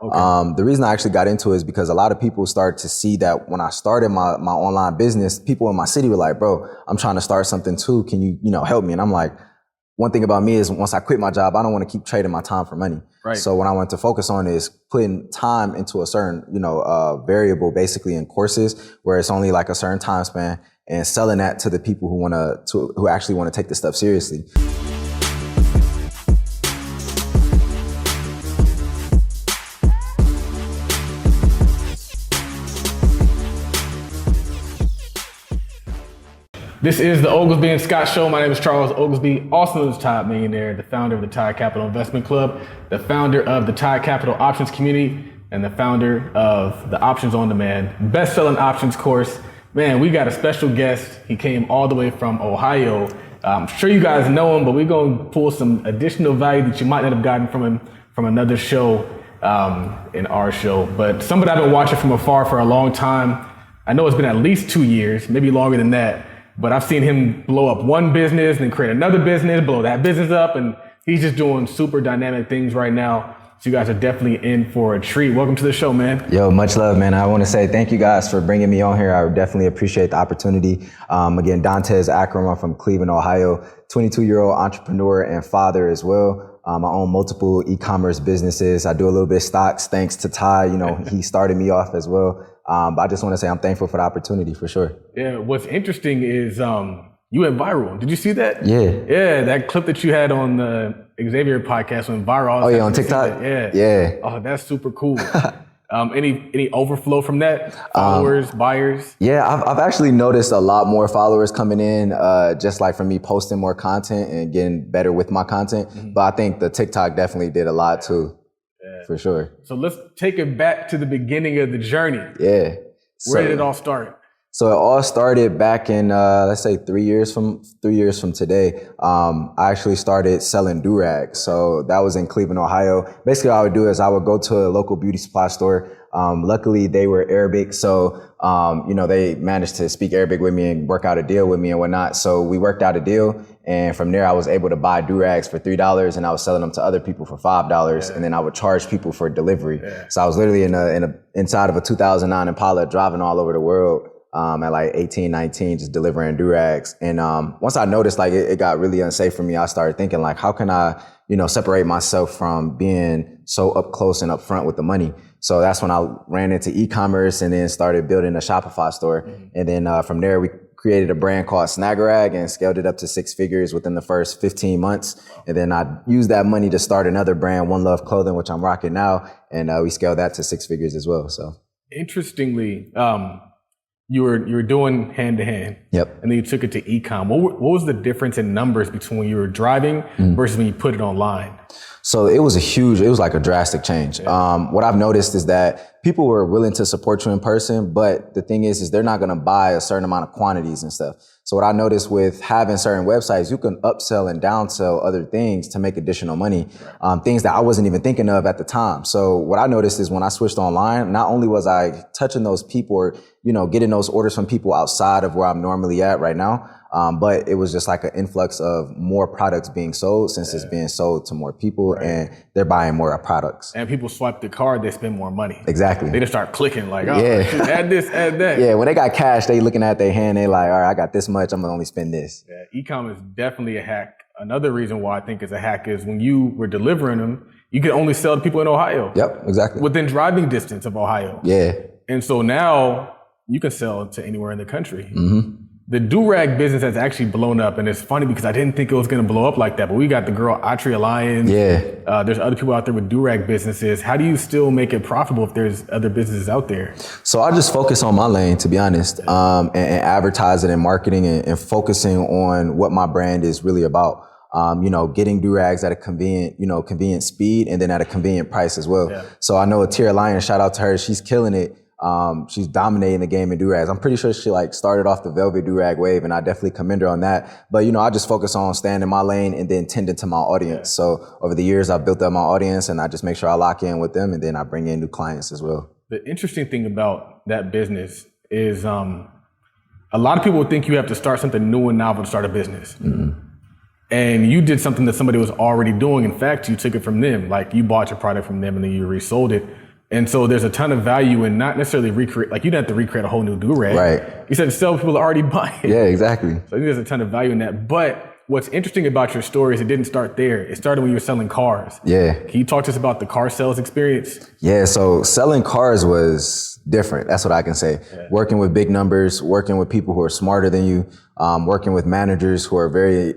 Okay. The reason I actually got into it is because a lot of people start to see that when I started my online business, people in my city were like, bro, I'm trying to start something too. Can you, help me? And I'm like, one thing about me is once I quit my job, I don't want to keep trading my time for money. Right. So what I want to focus on is putting time into a certain, variable basically in courses where it's only like a certain time span and selling that to the people who actually want to take this stuff seriously. This is the Oglesby and Scott Show. My name is Charles Oglesby, also known as Todd Millionaire, the founder of the Todd Capital Investment Club, the founder of the Todd Capital Options Community, and the founder of the Options on Demand best-selling options course. Man, we got a special guest. He came all the way from Ohio. I'm sure you guys know him, but we're going to pull some additional value that you might not have gotten from him from another show in our show. But somebody I've been watching from afar for a long time. I know it's been at least 2 years, maybe longer than that. But I've seen him blow up one business and create another business, blow that business up, and he's just doing super dynamic things right now. So you guys are definitely in for a treat. Welcome to the show, man. Yo, much love, man. I want to say thank you guys for bringing me on here. I definitely appreciate the opportunity. Again, Dantez Akram, I'm from Cleveland, Ohio, 22-year-old entrepreneur and father as well. I own multiple e-commerce businesses. I do a little bit of stocks thanks to Ty. He started me off as well. But I just want to say I'm thankful for the opportunity for sure. Yeah, what's interesting is you went viral. Did you see that? Yeah. Yeah, that clip that you had on the Xavier podcast went viral. Oh yeah, on TikTok? Yeah. Oh, that's super cool. Any overflow from that? Followers, buyers? Yeah, I've actually noticed a lot more followers coming in, just like from me posting more content and getting better with my content. Mm-hmm. But I think the TikTok definitely did a lot too. Yeah. For sure. So let's take it back to the beginning of the journey. Yeah. Where did it all start? So it all started back in, let's say 3 years from today. I actually started selling do-rags. So that was in Cleveland, Ohio. Basically, what I would do is I would go to a local beauty supply store. Luckily, they were Arabic. So, they managed to speak Arabic with me and work out a deal with me and whatnot. So we worked out a deal. And from there, I was able to buy do-rags for $3 and I was selling them to other people for $5. Yeah. And then I would charge people for delivery. Yeah. So I was literally inside of a 2009 Impala driving all over the world. At like 18, 19, just delivering do-rags. And once I noticed like it got really unsafe for me, I started thinking like, how can I, separate myself from being so up close and up front with the money? So that's when I ran into e-commerce and then started building a Shopify store. Mm-hmm. And then from there, we created a brand called Snaggerag and scaled it up to 6 figures within the first 15 months. And then I used that money to start another brand, One Love Clothing, which I'm rocking now. And we scaled that to 6 figures as well. So interestingly, you were doing hand to hand. Yep. And then you took it to e-com. What was the difference in numbers between when you were driving versus when you put it online? So it was like a drastic change. Yeah. What I've noticed is that people were willing to support you in person, but the thing is they're not going to buy a certain amount of quantities and stuff. So what I noticed with having certain websites, you can upsell and downsell other things to make additional money, things that I wasn't even thinking of at the time. So what I noticed is when I switched online, not only was I touching those people or, getting those orders from people outside of where I'm normally at right now, but it was just like an influx of more products being sold since it's being sold to more people and they're buying more products. And people swipe the card, they spend more money. Exactly. They just start clicking like, add this, add that. Yeah, when they got cash, they looking at their hand, they like, all right, I got this much, I'm gonna only spend this. Yeah, e-com is definitely a hack. Another reason why I think it's a hack is when you were delivering them, you could only sell to people in Ohio. Yep, exactly. Within driving distance of Ohio. Yeah. And so now you can sell to anywhere in the country. Mm-hmm. The do-rag business has actually blown up, and it's funny because I didn't think it was going to blow up like that, but we got the girl Atria Lyons. Yeah. There's other people out there with do-rag businesses. How do you still make it profitable if there's other businesses out there? So I just focus on my lane, to be honest, and advertising and marketing and focusing on what my brand is really about. Getting do-rags at a convenient speed and then at a convenient price as well. Yeah. So I know Atria Lyons, shout out to her, she's killing it. She's dominating the game in do-rags. I'm pretty sure she started off the velvet do-rag wave and I definitely commend her on that. But, I just focus on staying in my lane and then tending to my audience. Yeah. So over the years, I've built up my audience and I just make sure I lock in with them and then I bring in new clients as well. The interesting thing about that business is a lot of people think you have to start something new and novel to start a business. Mm-hmm. And you did something that somebody was already doing. In fact, you took it from them. Like you bought your product from them and then you resold it. And so there's a ton of value in not necessarily recreate, like you didn't have to recreate a whole new do-rag. Right. You said sell people are already buying. Yeah, exactly. So I think there's a ton of value in that. But what's interesting about your story is it didn't start there. It started when you were selling cars. Yeah. Can you talk to us about the car sales experience? Yeah, so selling cars was different. That's what I can say. Yeah. Working with big numbers, working with people who are smarter than you, working with managers who are very,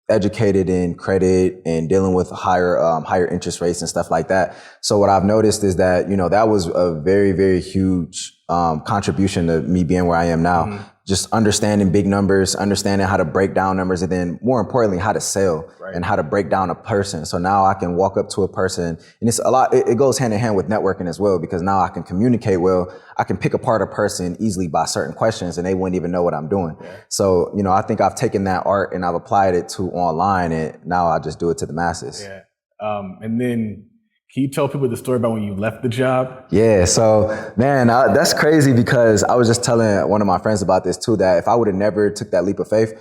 educated in credit and dealing with higher interest rates and stuff like that. So what I've noticed is that, that was a very, very huge contribution to me being where I am now. Mm-hmm. Just understanding big numbers, understanding how to break down numbers, and then more importantly, how to sell and how to break down a person. So now I can walk up to a person, and it's a lot, it goes hand in hand with networking as well, because now I can communicate well. I can pick apart a person easily by certain questions and they wouldn't even know what I'm doing. Yeah. So, I think I've taken that art and I've applied it to online, and now I just do it to the masses. Yeah. And then can you tell people the story about when you left the job? Yeah, so man, that's crazy, because I was just telling one of my friends about this too, that if I would have never took that leap of faith,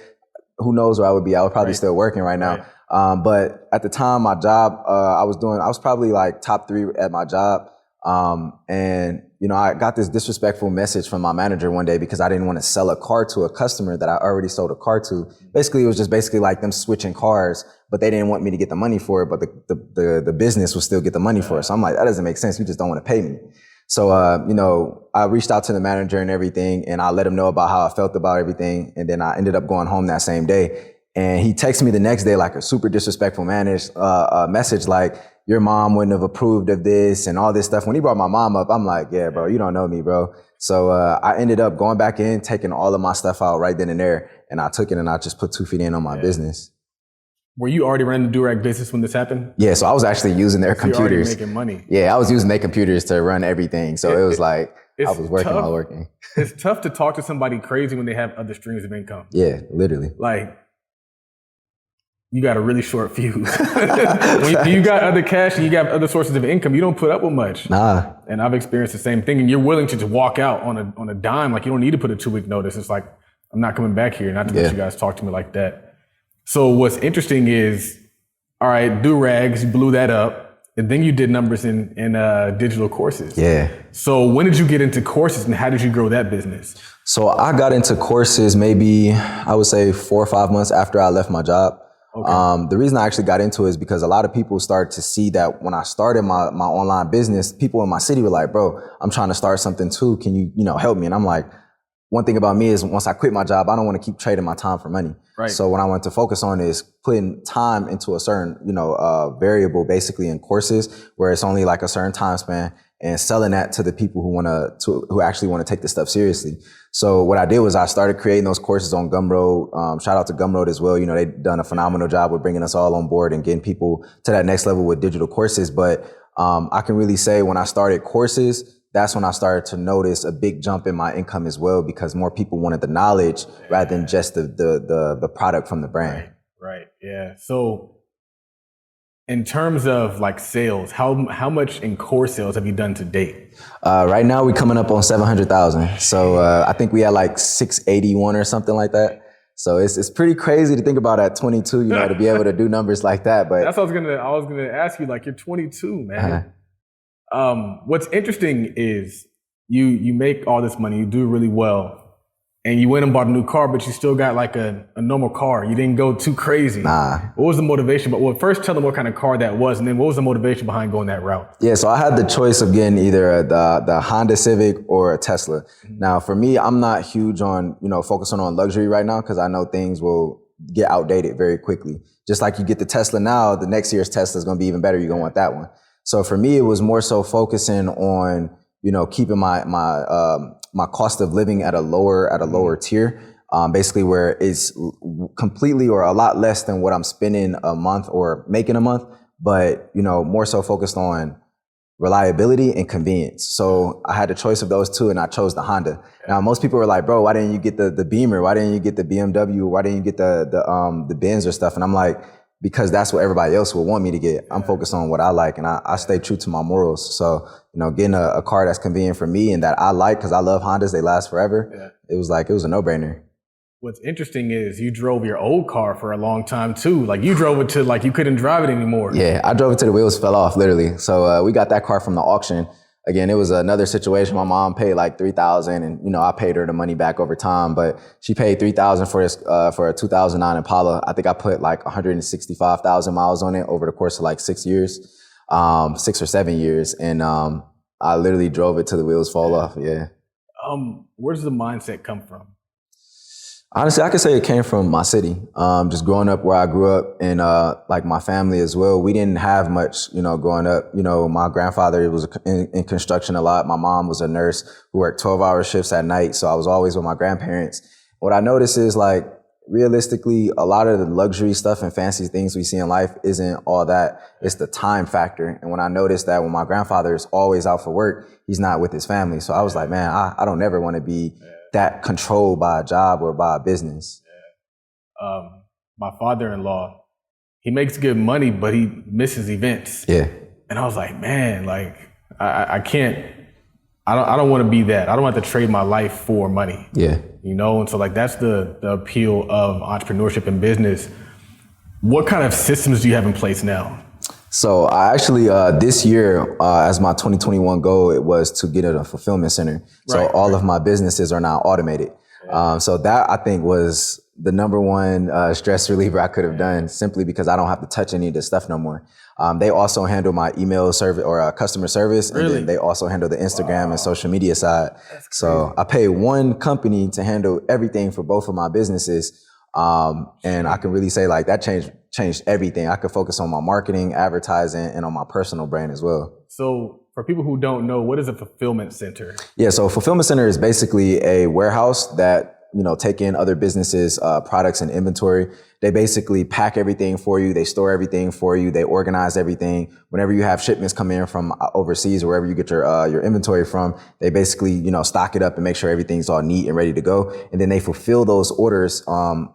who knows where I would be. I would probably still working right now. Right. But at the time, my job, I was probably like top 3 at my job. And I got this disrespectful message from my manager one day because I didn't want to sell a car to a customer that I already sold a car to. Basically, it was just like them switching cars, but they didn't want me to get the money for it, but the business would still get the money for it. So I'm like, that doesn't make sense. You just don't want to pay me. So, I reached out to the manager and everything, and I let him know about how I felt about everything. And then I ended up going home that same day. And he texted me the next day, like a super disrespectful message, like, your mom wouldn't have approved of this and all this stuff. When he brought my mom up, I'm like, yeah, bro, you don't know me, bro. So I ended up going back in, taking all of my stuff out right then and there. And I took it and I just put 2 feet in on my business. Were you already running the Durag business when this happened? Yeah, so I was actually using their computers. You're already making money. Yeah, I was using their computers to run everything. So it was like, I was working while working. It's tough to talk to somebody crazy when they have other streams of income. Yeah, literally. Like, you got a really short fuse. when you got other cash and you got other sources of income, you don't put up with much. Nah. And I've experienced the same thing. And you're willing to just walk out on a dime. Like, you don't need to put a 2-week notice. It's like, I'm not coming back here. Not to let you guys talk to me like that. So what's interesting is, all right, do-rags, you blew that up. And then you did numbers in digital courses. Yeah. So when did you get into courses and how did you grow that business? So I got into courses maybe, I would say 4 or 5 months after I left my job. Okay. The reason I actually got into it is because a lot of people started to see that when I started my online business, people in my city were like, bro, I'm trying to start something too. Can you, help me? And I'm like, one thing about me is once I quit my job, I don't want to keep trading my time for money. Right. So what I want to focus on is putting time into a certain, variable basically in courses where it's only like a certain time span, and selling that to the people who actually want to take this stuff seriously. So what I did was I started creating those courses on Gumroad. Shout out to Gumroad as well. They've done a phenomenal job with bringing us all on board and getting people to that next level with digital courses. But I can really say when I started courses, that's when I started to notice a big jump in my income as well, because more people wanted the knowledge rather than just the product from the brand. Right. Yeah. So in terms of like sales, how much in core sales have you done to date? Right now we're coming up on 700,000. So I think we had like 681 or something like that. So it's pretty crazy to think about at 22, to be able to do numbers like that. But that's what I was gonna ask you. Like, you're 22, man. What's interesting is you make all this money, you do really well, and you went and bought a new car, but you still got like a normal car. You didn't go too crazy. Nah. What was the motivation? But first tell them what kind of car that was, and then what was the motivation behind going that route? Yeah, so I had the choice of getting either the Honda Civic or a Tesla. Mm-hmm. Now, for me, I'm not huge on, focusing on luxury right now, because I know things will get outdated very quickly. Just like you get the Tesla now, the next year's Tesla is going to be even better. You're going to want that one. So for me, it was more so focusing on, keeping my cost of living at a lower tier, basically where it's completely or a lot less than what I'm spending a month or making a month, but, more so focused on reliability and convenience. So I had the choice of those two, and I chose the Honda. Now, most people were like, bro, why didn't you get the Beamer? Why didn't you get the BMW? Why didn't you get the Benz or stuff? And I'm like, because that's what everybody else will want me to get. I'm focused on what I like, and I stay true to my morals. So, getting a car that's convenient for me and that I like, because I love Hondas, they last forever. Yeah. It was a no-brainer. What's interesting is you drove your old car for a long time too. Like you drove it to like you couldn't drive it anymore. Yeah, I drove it till the wheels fell off, literally. So we got that car from the auction. Again, it was another situation. My mom paid like $3,000, and I paid her the money back over time. But she paid $3,000 for this for a 2009 Impala. I think I put like 165,000 miles on it over the course of like 6 years, 6 or 7 years, and I literally drove it till the wheels fall off. Yeah. Where does the mindset come from? Honestly, I could say it came from my city. Just growing up where I grew up, and like my family as well. We didn't have much, growing up. My grandfather was in construction a lot. My mom was a nurse who worked 12-hour shifts at night. So I was always with my grandparents. What I noticed is like, realistically, a lot of the luxury stuff and fancy things we see in life isn't all that. It's the time factor. And when I noticed that when my grandfather is always out for work, he's not with his family. So I was like, man, I don't ever want to be that controlled by a job or by a business. My father-in-law, he makes good money, but he misses events. Yeah. And I was like, man, like I can't, I don't want to be that. I don't want to trade my life for money. Yeah. And so like that's the appeal of entrepreneurship and business. What kind of systems do you have in place now? So I actually, this year, as my 2021 goal, it was to get a fulfillment center. So all of my businesses are now automated. So that I think was the number one stress reliever I could have done, simply because I don't have to touch any of this stuff no more. They also handle my email service or customer service. And then they also handle the Instagram and social media side. So I pay one company to handle everything for both of my businesses. And I can really say like that changed everything. I could focus on my marketing, advertising, and on my personal brand as well. So for people who don't know, what is a fulfillment center? Yeah, so a fulfillment center is basically a warehouse that take in other businesses, products and inventory. They basically pack everything for you. They store everything for you. They organize everything. Whenever you have shipments come in from overseas or wherever you get your inventory from, they basically, stock it up and make sure everything's all neat and ready to go. And then they fulfill those orders, on,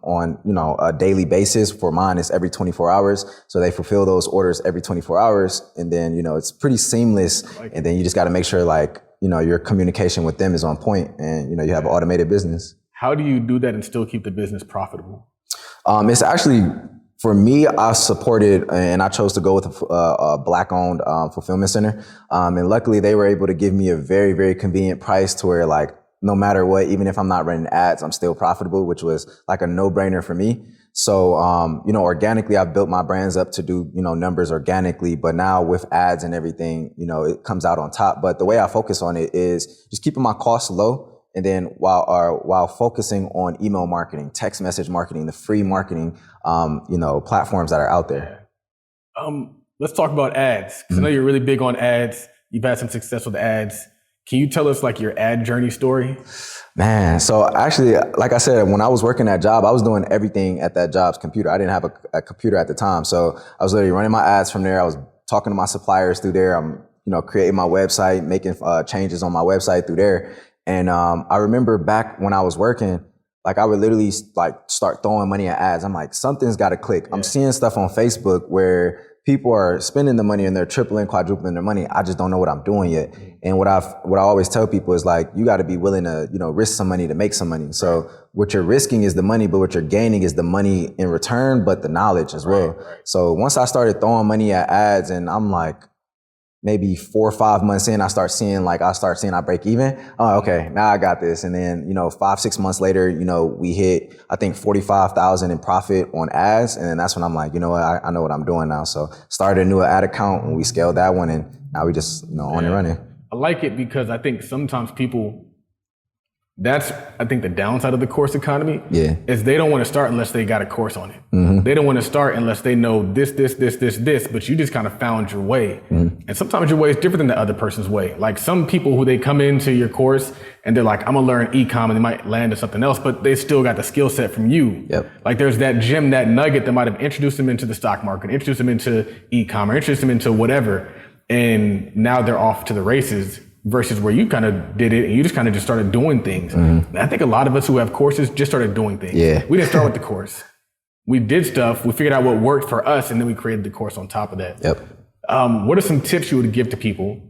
a daily basis. For mine, it's every 24 hours. So they fulfill those orders every 24 hours. And then, it's pretty seamless. And then you just got to make sure like, your communication with them is on point and, you have an automated business. How do you do that and still keep the business profitable? It's actually, for me, I supported and I chose to go with a Black-owned fulfillment center. And luckily, they were able to give me a very, very convenient price to where, like, no matter what, even if I'm not running ads, I'm still profitable, which was like a no-brainer for me. So, organically, I've built my brands up to do, numbers organically. But now with ads and everything, it comes out on top. But the way I focus on it is just keeping my costs low. And then while focusing on email marketing, text message marketing, the free marketing, platforms that are out there. Let's talk about ads. Because I know you're really big on ads. You've had some success with ads. Can you tell us like your ad journey story? Man, so actually, like I said, when I was working that job, I was doing everything at that job's computer. I didn't have a computer at the time. So I was literally running my ads from there. I was talking to my suppliers through there. I'm, creating my website, making changes on my website through there. And I remember back when I was working, like I would literally like start throwing money at ads. I'm like, something's got to click. Yeah. I'm seeing stuff on Facebook where people are spending the money and they're tripling, quadrupling their money. I just don't know what I'm doing yet. Mm-hmm. And what I always tell people is like, you got to be willing to, risk some money to make some money. So what you're risking is the money, but what you're gaining is the money in return, but the knowledge as well. Right. So once I started throwing money at ads and I'm like, maybe 4 or 5 months in, I start seeing I break even. Oh, okay, now I got this. And then, 5, 6 months later, we hit, I think 45,000 in profit on ads. And then that's when I'm like, I know what I'm doing now. So started a new ad account and we scaled that one. And now we just, on and running. I like it because I think sometimes people, that's, I think the downside of the course economy is they don't want to start unless they got a course on it. Mm-hmm. They don't want to start unless they know this, but you just kind of found your way. Mm-hmm. And sometimes your way is different than the other person's way. Like some people who they come into your course and they're like, I'm going to learn e-com, and they might land to something else, but they still got the skill set from you. Yep. Like there's that gem, that nugget that might have introduced them into the stock market, introduced them into e-com, or introduced them into whatever. And now they're off to the races. Versus where you kind of did it and you just kind of just started doing things. Mm-hmm. And I think a lot of us who have courses just started doing things. Yeah. We didn't start with the course. We did stuff, we figured out what worked for us, and then we created the course on top of that. Yep. What are some tips you would give to people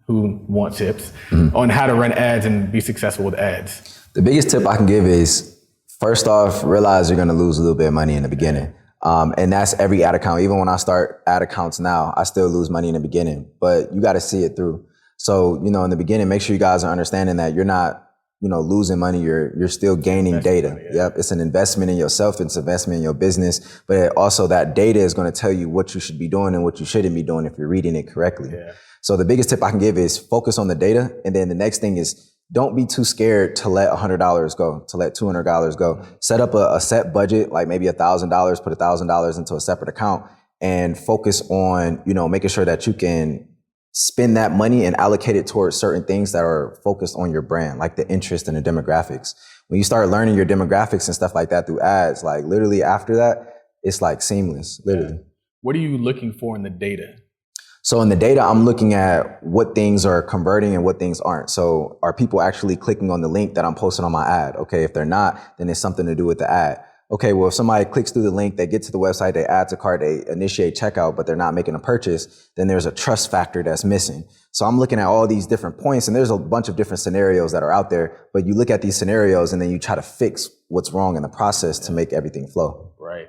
who want tips on how to run ads and be successful with ads? The biggest tip I can give is First off, realize you're going to lose a little bit of money in the beginning. And that's every ad account. Even when I start ad accounts now, I still lose money in the beginning, but you got to see it through. So, you know, in the beginning, make sure you guys are understanding that you're not, you know, losing money. You're still gaining data. Money, yeah. Yep. It's an investment in yourself. It's an investment in your business, but also that data is going to tell you what you should be doing and what you shouldn't be doing if you're reading it correctly. Yeah. So the biggest tip I can give is focus on the data. And then the next thing is don't be too scared to let $100 go, to let $200 go. Set up a set budget, like maybe $1,000, put $1,000 into a separate account and focus on, you know, making sure that you can spend that money and allocate it towards certain things that are focused on your brand, like the interest and the demographics. When you start learning your demographics and stuff like that through ads, like literally after that, it's like seamless, literally. Yeah. What are you looking for in the data? So in the data, I'm looking at what things are converting and what things aren't. So are people actually clicking on the link that I'm posting on my ad? Okay, if they're not, then it's something to do with the ad. Okay, well, if somebody clicks through the link, they get to the website, they add to cart, they initiate checkout, but they're not making a purchase, then there's a trust factor that's missing. So I'm looking at all these different points, and there's a bunch of different scenarios that are out there, but you look at these scenarios and then you try to fix what's wrong in the process to make everything flow. Right.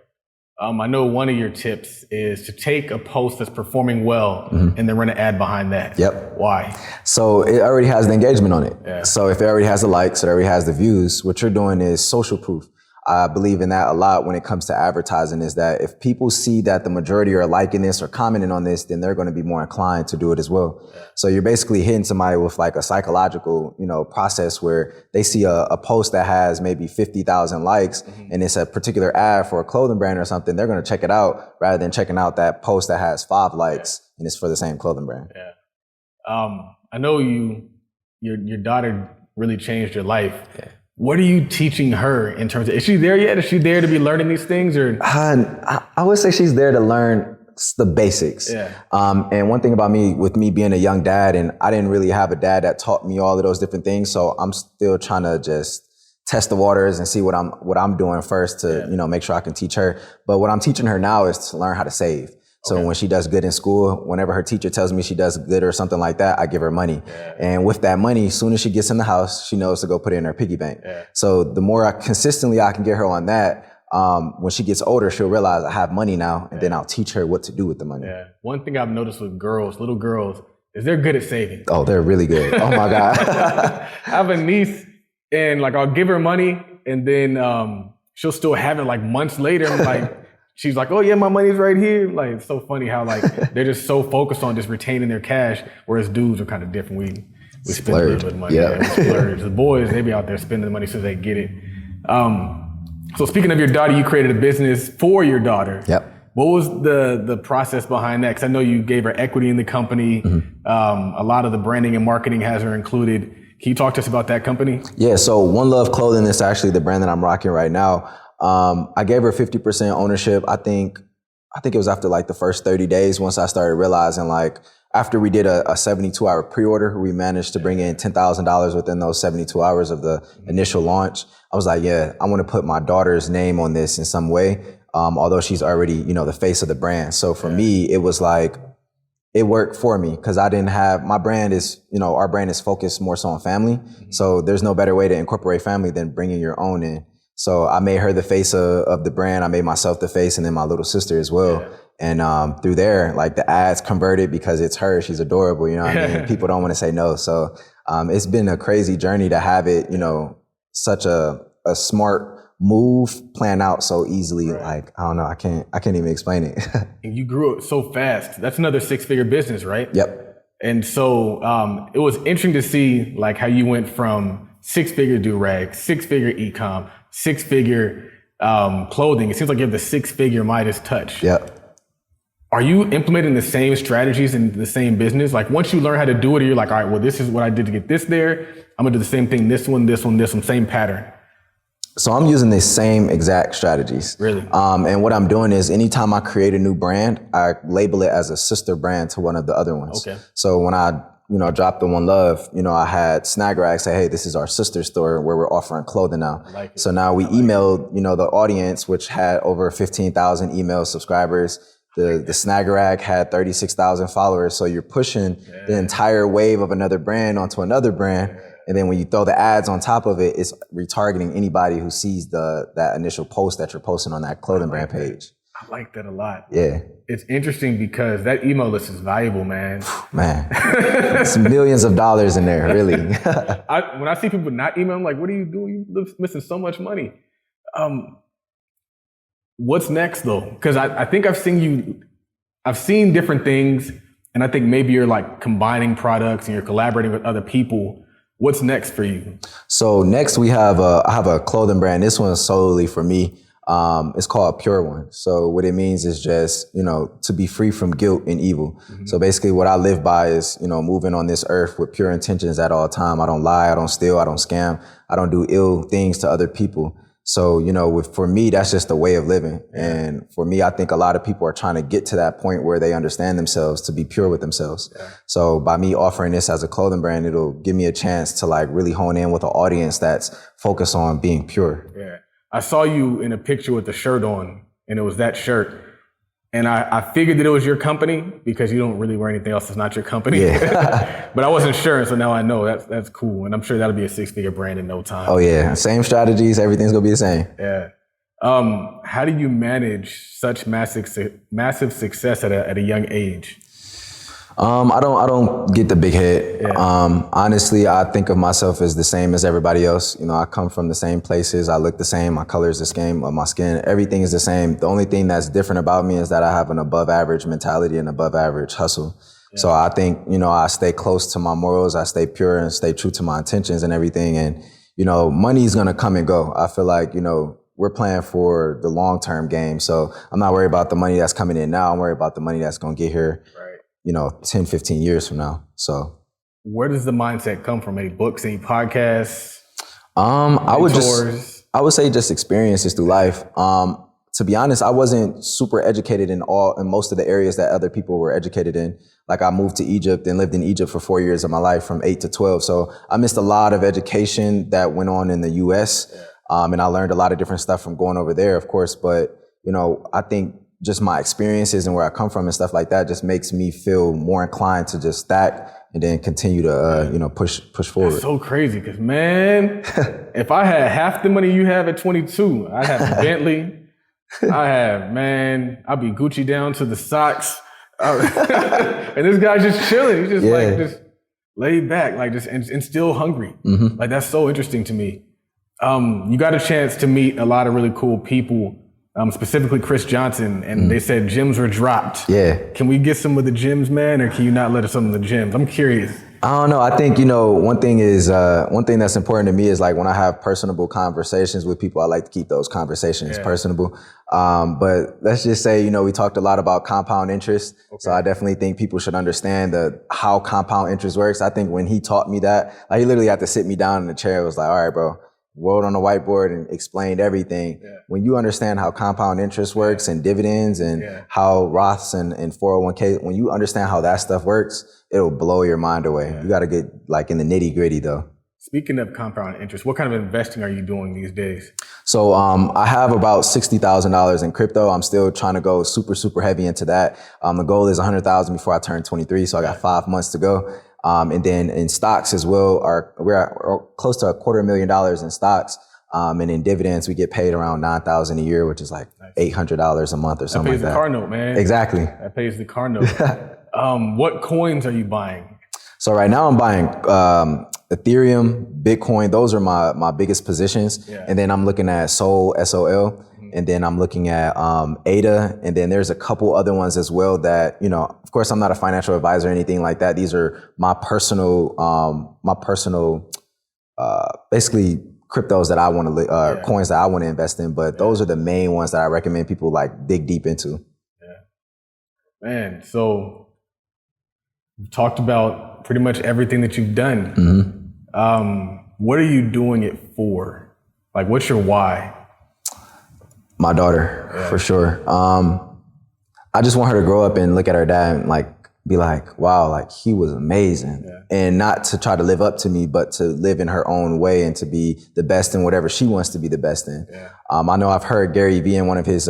I know one of your tips is to take a post that's performing well and then run an ad behind that. Yep. Why? So it already has the engagement on it. Yeah. So if it already has the likes, it already has the views, what you're doing is social proof. I believe in that a lot when it comes to advertising, is that if people see that the majority are liking this or commenting on this, then they're going to be more inclined to do it as well. Yeah. So you're basically hitting somebody with like a psychological, you know, process where they see a post that has maybe 50,000 likes and it's a particular ad for a clothing brand or something. They're going to check it out rather than checking out that post that has 5 likes and it's for the same clothing brand. Yeah. I know your daughter really changed your life. Yeah. What are you teaching her in terms of, is she there yet? Is she there to be learning these things, or? I would say she's there to learn the basics. Yeah. And one thing about me, with me being a young dad, and I didn't really have a dad that taught me all of those different things. So I'm still trying to just test the waters and see what I'm doing first to, you know, make sure I can teach her. But what I'm teaching her now is to learn how to save. So when she does good in school, whenever her teacher tells me she does good or something like that, I give her money. Yeah. And with that money, as soon as she gets in the house, she knows to go put it in her piggy bank. Yeah. So the more consistently I can get her on that, when she gets older, she'll realize I have money now, and then I'll teach her what to do with the money. Yeah. One thing I've noticed with little girls, is they're good at saving. Oh, they're really good. Oh my God. I have a niece, and like I'll give her money, and then she'll still have it like months later. I'm like, she's like, oh yeah, my money's right here. Like, it's so funny how like they're just so focused on just retaining their cash, whereas dudes are kind of different. We spend a little bit of money. Yeah. We splurge. The boys, they be out there spending the money so they get it. So speaking of your daughter, you created a business for your daughter. Yep. What was the process behind that? Because I know you gave her equity in the company. A lot of the branding and marketing has her included. Can you talk to us about that company? Yeah, so One Love Clothing is actually the brand that I'm rocking right now. I gave her 50% ownership. I think it was after like the first 30 days, once I started realizing, like, after we did a 72-hour pre-order, we managed to bring in $10,000 within those 72 hours of the initial launch. I was like, yeah, I want to put my daughter's name on this in some way, although she's already, you know, the face of the brand. So for me, it was like, it worked for me because I didn't have, my brand is, you know, our brand is focused more so on family. So there's no better way to incorporate family than bringing your own in. So I made her the face of the brand. I made myself the face, and then my little sister as well. Yeah. And through there, like, the ads converted because it's her. She's adorable, you know what I mean? People don't want to say no. So it's been a crazy journey to have it, you know, such a smart move planned out so easily. Right. Like, I don't know, I can't even explain it. And you grew up so fast. That's another 6-figure business, right? Yep. And so it was interesting to see like how you went from 6-figure do-rag, 6-figure e-com, 6-figure clothing. It seems like you have the 6-figure Midas touch. Yep. Are you implementing the same strategies in the same business? Like, once you learn how to do it, you're like, all right, well, this is what I did to get this there. I'm gonna do the same thing, this one, same pattern. So I'm using the same exact strategies. Really? And what I'm doing is, anytime I create a new brand, I label it as a sister brand to one of the other ones. Okay. So when I dropped the One Love, I had Snag Rag say, hey, this is our sister store where we're offering clothing now. I like it. So now we emailed, the audience, which had over 15,000 email subscribers. The Snag Rag had 36,000 followers. So you're pushing the entire wave of another brand onto another brand. And then when you throw the ads on top of it, it's retargeting anybody who sees that initial post that you're posting on that clothing brand page. I like that a lot. Yeah. It's interesting because that email list is valuable, man. Man, it's millions of dollars in there, really. When I see people not email, I'm like, what are you doing? You're missing so much money. What's next though? Because I think I've seen different things, and I think maybe you're like combining products and you're collaborating with other people. What's next for you? So next I have a clothing brand. This one's solely for me. It's called Pure One. So what it means is just, to be free from guilt and evil. Mm-hmm. So basically what I live by is, moving on this earth with pure intentions at all time. I don't lie, I don't steal, I don't scam, I don't do ill things to other people. So, for me, that's just a way of living. And for me, I think a lot of people are trying to get to that point where they understand themselves, to be pure with themselves. Yeah. So by me offering this as a clothing brand, it'll give me a chance to like really hone in with an audience that's focused on being pure. Yeah. I saw you in a picture with the shirt on, and it was that shirt. And I figured that it was your company because you don't really wear anything else that's not your company. Yeah. But I wasn't sure, so now I know. That's cool. And I'm sure that'll be a 6-figure brand in no time. Oh yeah, same strategies, everything's gonna be the same. Yeah. How do you manage such massive success at a young age? I don't get the big head. Yeah. Honestly, I think of myself as the same as everybody else. I come from the same places. I look the same. My color is the same. My skin, everything is the same. The only thing that's different about me is that I have an above average mentality and above average hustle. Yeah. So I think, I stay close to my morals. I stay pure and stay true to my intentions and everything. And, money's going to come and go. I feel like, we're playing for the long-term game. So I'm not worried about the money that's coming in now. I'm worried about the money that's going to get here. Right. 10, 15 years from now. So where does the mindset come from? Any books, any podcasts? I would say just experiences through life. To be honest, I wasn't super educated in most of the areas that other people were educated in. Like I moved to Egypt and lived in Egypt for 4 years of my life from 8 to 12. So I missed a lot of education that went on in the US. Yeah. And I learned a lot of different stuff from going over there, of course. But, I think just my experiences and where I come from and stuff like that just makes me feel more inclined to just stack and then continue to, push forward. That's so crazy because, man, if I had half the money you have at 22, I'd have a Bentley. I'd be Gucci down to the socks. And this guy's just chilling. He's just just laid back, and still hungry. Mm-hmm. Like, that's so interesting to me. You got a chance to meet a lot of really cool people. Specifically Chris Johnson, and they said gems were dropped. Yeah. Can we get some of the gems, man, or can you not let us some of the gems? I'm curious. I don't know. I think, one thing that's important to me is like when I have personable conversations with people, I like to keep those conversations personable. But let's just say, we talked a lot about compound interest. Okay. So I definitely think people should understand how compound interest works. I think when he taught me that, he literally had to sit me down in the chair. It was like, all right, bro. Wrote on the whiteboard and explained everything. Yeah. When you understand how compound interest works and dividends and how Roths and 401k, when you understand how that stuff works, it'll blow your mind away. Yeah. You got to get in the nitty gritty though. Speaking of compound interest, what kind of investing are you doing these days? So I have about $60,000 in crypto. I'm still trying to go super, super heavy into that. The goal is 100,000 before I turn 23. So I got 5 months to go. And then in stocks as well, we're close to $250,000 in stocks. And in dividends, we get paid around $9,000 a year, which is like $800 a month or something like that. That pays the car note, man. Exactly. That pays the car note. What coins are you buying? So right now I'm buying Ethereum, Bitcoin. Those are my biggest positions. Yeah. And then I'm looking at Sol, SOL. And then I'm looking at ADA, and then there's a couple other ones as well that, of course, I'm not a financial advisor or anything like that. These are my personal, basically cryptos that I want to, coins that I want to invest in. But those are the main ones that I recommend people dig deep into. Yeah, man. So you talked about pretty much everything that you've done. Mm-hmm. What are you doing it for? Like, what's your why? My daughter, for sure. I just want her to grow up and look at her dad and be like, wow, he was amazing. Yeah. And not to try to live up to me, but to live in her own way and to be the best in whatever she wants to be the best in. Yeah. I know I've heard Gary Vee in one of his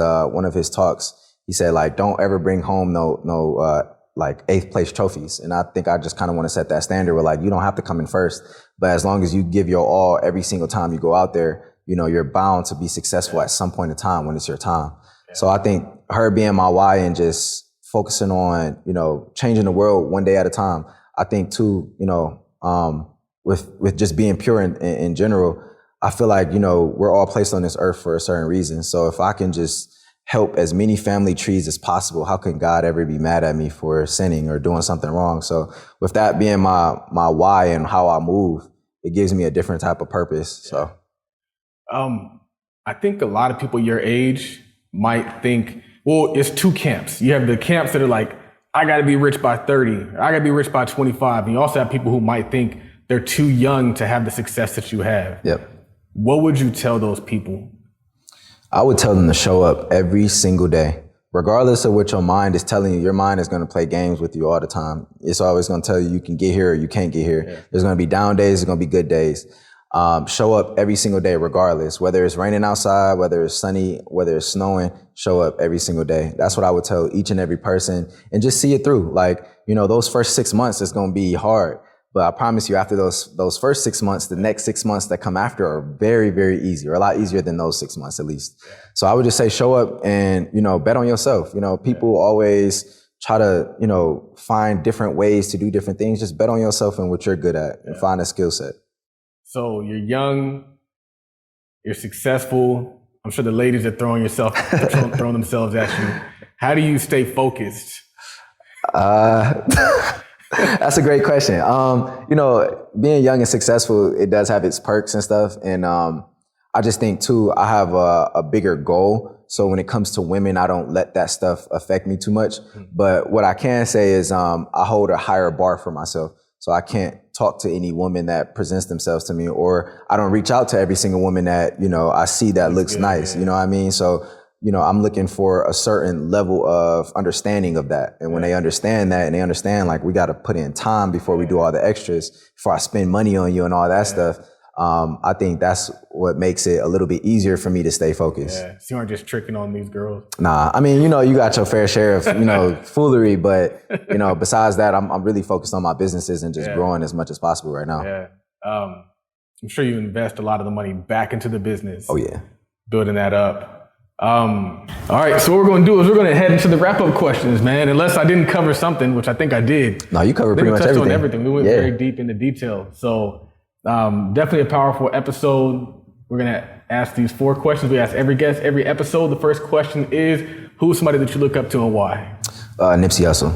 talks. He said, don't ever bring home no like 8th place trophies. And I think I just kind of want to set that standard where like, you don't have to come in first, but as long as you give your all every single time you go out there, you know, you're bound to be successful at some point in time when it's your time. So I think her being my why and just focusing on, you know, changing the world one day at a time. I think too, you know, with just being pure in general, I feel like, you know, we're all placed on this earth for a certain reason. So if I can just help as many family trees as possible, how can God ever be mad at me for sinning or doing something wrong? So with that being my why and how I move, it gives me a different type of purpose. So, I think a lot of people your age might think, well, it's two camps. You have the camps that are like, I got to be rich by 30, I got to be rich by 25. And you also have people who might think they're too young to have the success that you have. Yep. What would you tell those people? I would tell them to show up every single day, regardless of what your mind is telling you. Your mind is going to play games with you all the time. It's always going to tell you you can get here or you can't get here. Yeah. There's going to be down days, there's going to be good days. Show up every single day, regardless, whether it's raining outside, whether it's sunny, whether it's snowing, show up every single day. That's what I would tell each and every person, and just see it through. Like, you know, those first 6 months is going to be hard, but I promise you after those first 6 months, the next 6 months that come after are very, very easy, or a lot easier than those 6 months at least. So I would just say show up and, you know, bet on yourself. You know, people always try to, you know, find different ways to do different things. Just bet on yourself and what you're good at and find a skill set. So you're young, you're successful. I'm sure the ladies are throwing themselves at you. How do you stay focused? That's a great question. You know, being young and successful, it does have its perks and stuff. And I just think too, I have a bigger goal. So when it comes to women, I don't let that stuff affect me too much. But what I can say is I hold a higher bar for myself. So I can't talk to any woman that presents themselves to me, or I don't reach out to every single woman that, you know, I see that looks nice. You know what I mean? So, you know, I'm looking for a certain level of understanding of that. And when they understand that and they understand like we got to put in time before we do all the extras, before I spend money on you and all that stuff, I think that's what makes it a little bit easier for me to stay focused. Yeah. So you aren't just tricking on these girls? Nah, I mean, you know, you got your fair share of, you know, foolery, but, you know, besides that, I'm really focused on my businesses and just growing as much as possible right now. Yeah. I'm sure you invest a lot of the money back into the business. Oh, yeah. Building that up. All right, so what we're going to do is we're going to head into the wrap-up questions, man. Unless I didn't cover something, which I think I did. No, you covered pretty much everything. On everything. We went very deep into detail. So definitely a powerful episode. We're going to ask these 4 questions. We ask every guest, every episode. The first question is, who's somebody that you look up to and why? Nipsey Hussle.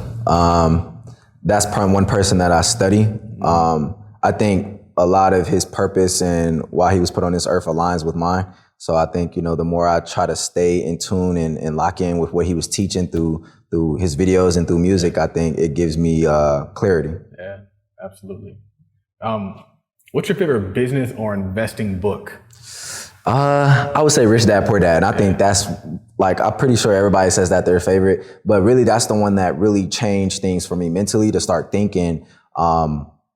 That's probably one person that I study. I think a lot of his purpose and why he was put on this earth aligns with mine. So I think, you know, the more I try to stay in tune and lock in with what he was teaching through his videos and through music, I think it gives me clarity. Yeah, absolutely. What's your favorite business or investing book? I would say Rich Dad Poor Dad. And I think that's like, I'm pretty sure everybody says that their favorite, but really that's the one that really changed things for me mentally to start thinking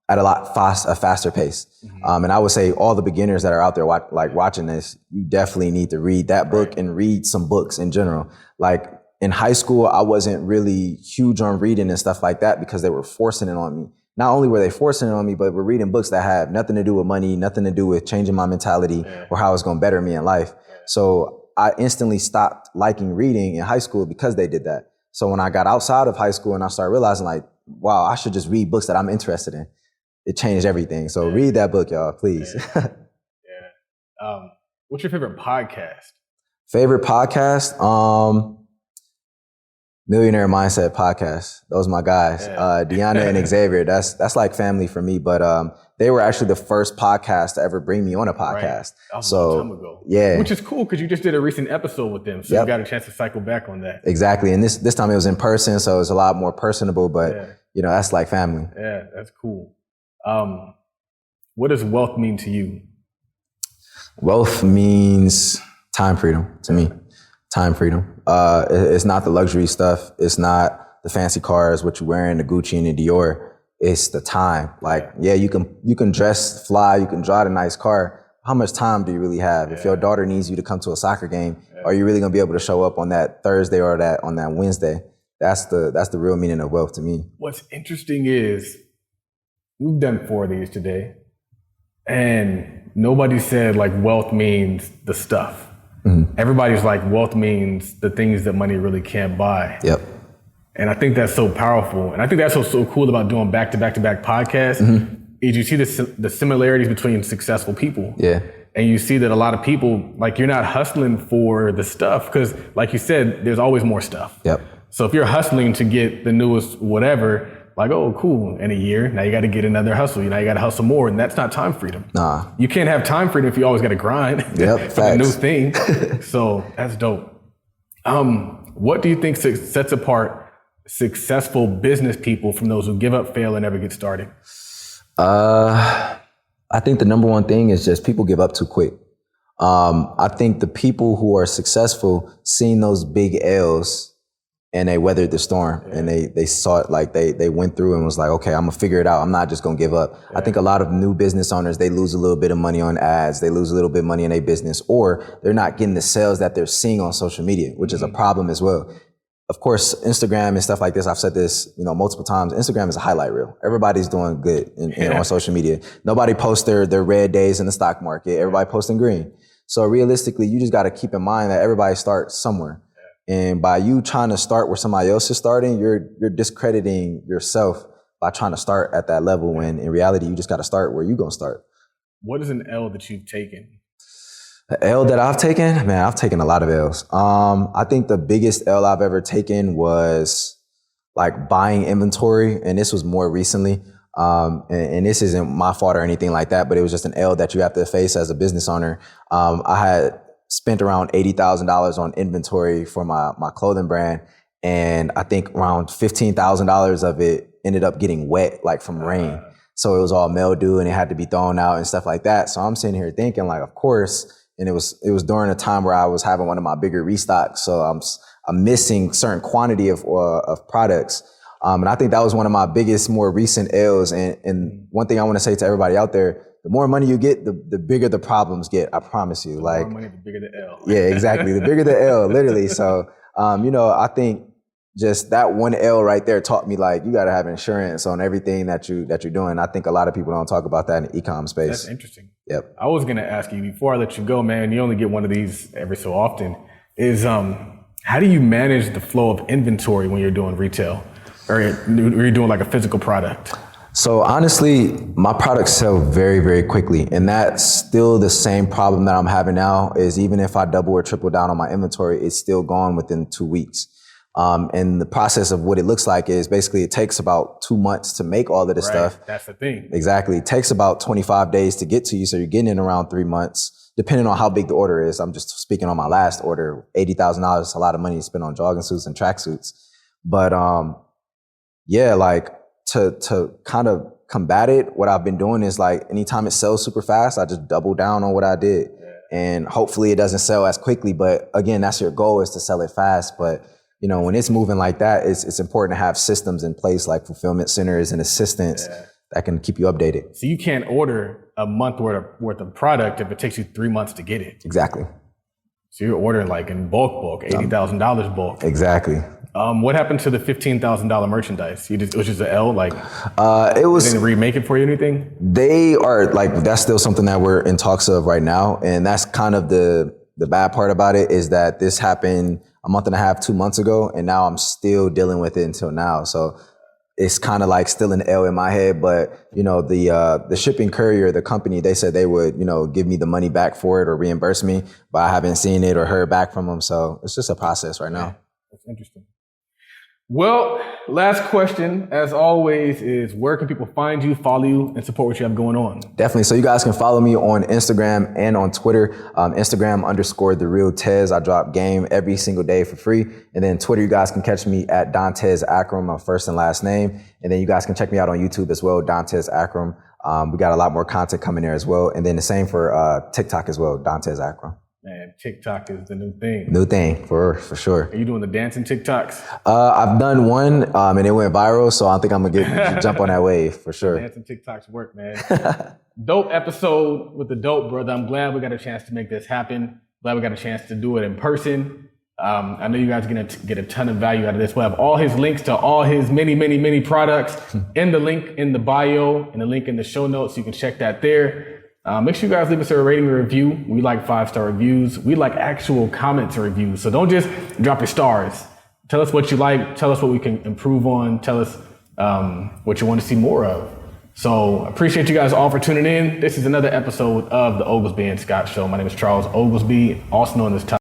at a faster pace. And I would say all the beginners that are out there watching this, you definitely need to read that book and read some books in general. Like in high school, I wasn't really huge on reading and stuff like that because they were forcing it on me. Not only were they forcing it on me, but we're reading books that have nothing to do with money, nothing to do with changing my mentality or how it's going to better me in life. So I instantly stopped liking reading in high school because they did that. So when I got outside of high school and I started realizing like, wow, I should just read books that I'm interested in. It changed everything. So read that book, y'all, please. What's your favorite podcast? Favorite podcast? Millionaire Mindset Podcast. Those are my guys. Deanna and Xavier. That's like family for me. But they were actually the first podcast to ever bring me on a podcast. That was a long time ago. Yeah. Which is cool because you just did a recent episode with them. So you got a chance to cycle back on that. Exactly. And this time it was in person, so it was a lot more personable, but you know, that's like family. Yeah, that's cool. What does wealth mean to you? Wealth means time freedom to me. Time freedom. It's not the luxury stuff. It's not the fancy cars, what you're wearing, the Gucci and the Dior. It's the time. Like, you can dress fly, you can drive a nice car. How much time do you really have? If your daughter needs you to come to a soccer game, are you really gonna be able to show up on that Thursday or on that Wednesday? that's the real meaning of wealth to me. What's interesting is we've done 4 of these today, and nobody said like wealth means the stuff. Mm-hmm. Everybody's like wealth means the things that money really can't buy. Yep. And I think that's so powerful. And I think that's what's so cool about doing back-to-back podcasts is you see the similarities between successful people. Yeah. And you see that a lot of people, like you're not hustling for the stuff because like you said, there's always more stuff. Yep. So if you're hustling to get the newest whatever, like, oh, cool, in a year, now you got to get another hustle. Now you got to hustle more, and that's not time freedom. Nah. You can't have time freedom if you always got to grind for a new thing. So that's dope. What do you think sets apart successful business people from those who give up, fail, and never get started? I think the number one thing is just people give up too quick. I think the people who are successful seeing those big L's and they weathered the storm and they saw it, like they went through and was like, okay, I'm gonna figure it out. I'm not just gonna give up. I think a lot of new business owners, they lose a little bit of money on ads. They lose a little bit of money in their business, or they're not getting the sales that they're seeing on social media, which is a problem as well. Of course, Instagram and stuff like this, I've said this, multiple times. Instagram is a highlight reel. Everybody's doing good on social media. Nobody posts their red days in the stock market. Everybody posting green. So realistically, you just got to keep in mind that everybody starts somewhere. And by you trying to start where somebody else is starting, you're discrediting yourself by trying to start at that level when in reality, you just got to start where you're going to start. What is an L that you've taken? The L that I've taken? Man, I've taken a lot of L's. I think the biggest L I've ever taken was like buying inventory. And this was more recently. And this isn't my fault or anything like that, but it was just an L that you have to face as a business owner. I had spent around $80,000 on inventory for my clothing brand. And I think around $15,000 of it ended up getting wet, like from rain. So it was all mildew and it had to be thrown out and stuff like that. So I'm sitting here thinking like, of course, and it was during a time where I was having one of my bigger restocks. So I'm missing certain quantity of products. And I think that was one of my biggest, more recent L's. And one thing I want to say to everybody out there, the more money you get, the bigger the problems get. I promise you. The more money, the bigger the L. Yeah, exactly. The bigger the L, literally. So, I think just that one L right there taught me like you got to have insurance on everything that you're doing. I think a lot of people don't talk about that in the e-com space. That's interesting. Yep. I was going to ask you before I let you go, man. You only get one of these every so often. Is how do you manage the flow of inventory when you're doing retail? Or you're doing like a physical product? So honestly, my products sell very, very quickly. And that's still the same problem that I'm having now is even if I double or triple down on my inventory, it's still gone within 2 weeks. And the process of what it looks like is basically it takes about 2 months to make all of this stuff. That's the thing. Exactly. It takes about 25 days to get to you. So you're getting in around 3 months, depending on how big the order is. I'm just speaking on my last order, $80,000 is a lot of money to spend on jogging suits and tracksuits. But, yeah, like to kind of combat it, what I've been doing is like anytime it sells super fast, I just double down on what I did. And hopefully it doesn't sell as quickly. But again, that's your goal, is to sell it fast. But when it's moving like that, it's important to have systems in place like fulfillment centers and assistants that can keep you updated. So you can't order a month worth of product if it takes you 3 months to get it. Exactly. So you're ordering like in bulk, $80,000 bulk. Exactly. What happened to the $15,000 merchandise? It was just an L, like it was. They didn't remake it for you or anything? They are like, that's still something that we're in talks of right now. And that's kind of the bad part about it, is that this happened a month and a half, 2 months ago. And now I'm still dealing with it until now. So it's kind of like still an L in my head, but the shipping courier, the company, they said they would, give me the money back for it or reimburse me, but I haven't seen it or heard back from them. So it's just a process right now. That's interesting. Well, last question, as always, is where can people find you, follow you, and support what you have going on? Definitely. So you guys can follow me on Instagram and on Twitter, Instagram _TheRealTez. I drop game every single day for free. And then Twitter, you guys can catch me at Dontez Akram, my first and last name. And then you guys can check me out on YouTube as well, Dontez Akram. We got a lot more content coming there as well. And then the same for TikTok as well, Dontez Akram. Man, TikTok is the new thing. New thing, for sure. Are you doing the dancing TikToks? I've done one, and it went viral, so I think I'm gonna jump on that wave for sure. Dancing TikToks work, man. Dope episode with the dope brother. I'm glad we got a chance to make this happen. Glad we got a chance to do it in person. I know you guys are going to get a ton of value out of this. We'll have all his links to all his many products in the link in the bio and the link in the show notes. So you can check that there. Make sure you guys leave us a rating and review. We like 5-star reviews. We like actual comments and reviews. So don't just drop your stars. Tell us what you like. Tell us what we can improve on. Tell us what you want to see more of. So I appreciate you guys all for tuning in. This is another episode of the Oglesby and Scott Show. My name is Charles Oglesby, also known as Todd.